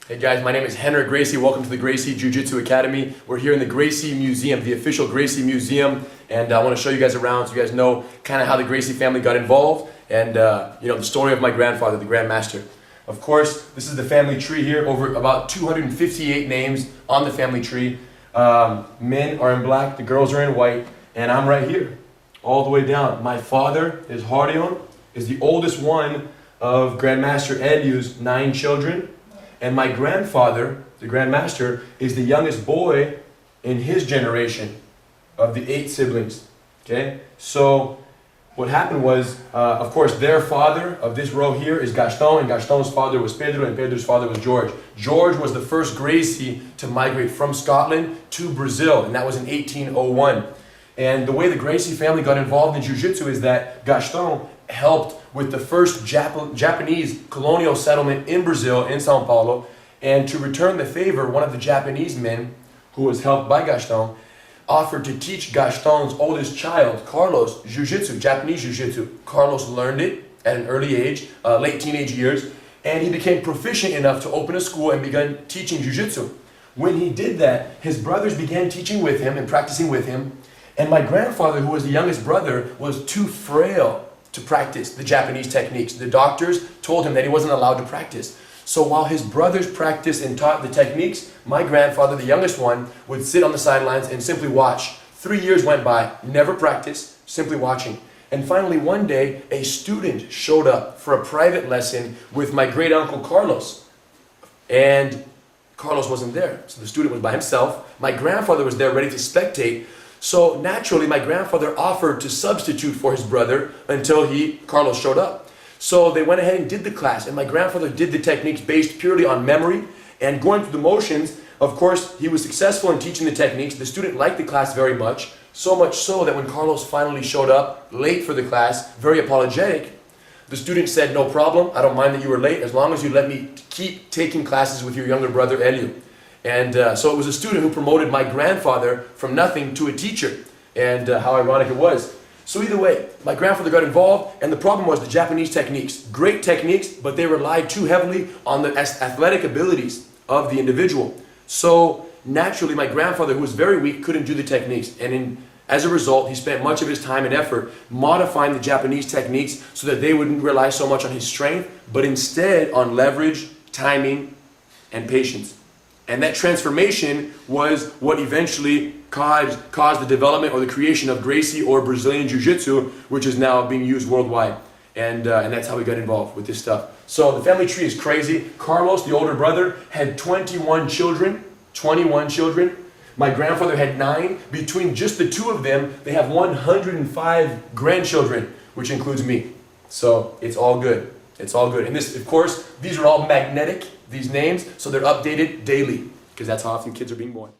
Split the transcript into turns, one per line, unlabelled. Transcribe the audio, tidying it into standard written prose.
Hey guys, my name is Hener Gracie. Welcome to the Gracy Jiu-Jitsu Academy. We're here in the Gracie Museum, the official Gracie Museum, and I want to show you guys around so you guys know kind of how the Gracie family got involved and the story of my grandfather, the Grand Master. Of course, this is the family tree here, over about 258 names on the family tree. Men are in black, the girls are in white, and I'm right here, all the way down. My father is Harion, is the oldest one of Grandmaster Eliu's 9 children. And my grandfather, the Grand Master, is the youngest boy in his generation of the 8 siblings. Okay? So what happened was, of course, their father of this row here is Gaston, and Gaston's father was Pedro, and Pedro's father was George. George was the first Gracie to migrate from Scotland to Brazil, and that was in 1801. And the way the Gracie family got involved in Jiu-Jitsu is that Gaston helped with the first Japanese colonial settlement in Brazil, in Sao Paulo, and to return the favor, one of the Japanese men, who was helped by Gaston, offered to teach Gaston's oldest child, Carlos, Jiu-Jitsu, Japanese Jiu-Jitsu. Carlos learned it at an early age, late teenage years, and he became proficient enough to open a school and began teaching Jiu-Jitsu. When he did that, his brothers began teaching with him and practicing with him, and my grandfather, who was the youngest brother, was too frail to practice the Japanese techniques. The doctors told him that he wasn't allowed to practice. So while his brothers practiced and taught the techniques, my grandfather, the youngest one, would sit on the sidelines and simply watch. 3 years went by, never practiced, simply watching. And finally one day, a student showed up for a private lesson with my great uncle Carlos. And Carlos wasn't there, so the student was by himself. My grandfather was there ready to spectate. So naturally, my grandfather offered to substitute for his brother until Carlos showed up. So they went ahead and did the class, and my grandfather did the techniques based purely on memory and going through the motions. Of course, he was successful in teaching the techniques. The student liked the class very much, so much so that when Carlos finally showed up late for the class, very apologetic, the student said, "No problem, I don't mind that you were late as long as you let me keep taking classes with your younger brother Eliu." And so it was a student who promoted my grandfather from nothing to a teacher, and how ironic it was. So either way, my grandfather got involved, and the problem was the Japanese techniques. Great techniques, but they relied too heavily on the athletic abilities of the individual. So naturally, my grandfather, who was very weak, couldn't do the techniques, and as a result, he spent much of his time and effort modifying the Japanese techniques so that they wouldn't rely so much on his strength, but instead on leverage, timing, and patience. And that transformation was what eventually caused the development or the creation of Gracie or Brazilian Jiu-Jitsu, which is now being used worldwide. And that's how we got involved with this stuff. So the family tree is crazy. Carlos, the older brother, had 21 children. 21 children. My grandfather had 9. Between just the 2 of them, they have 105 grandchildren, which includes me. So it's all good. It's all good. And this, of course, these are all magnetic, these names, so they're updated daily, because that's how often kids are being born.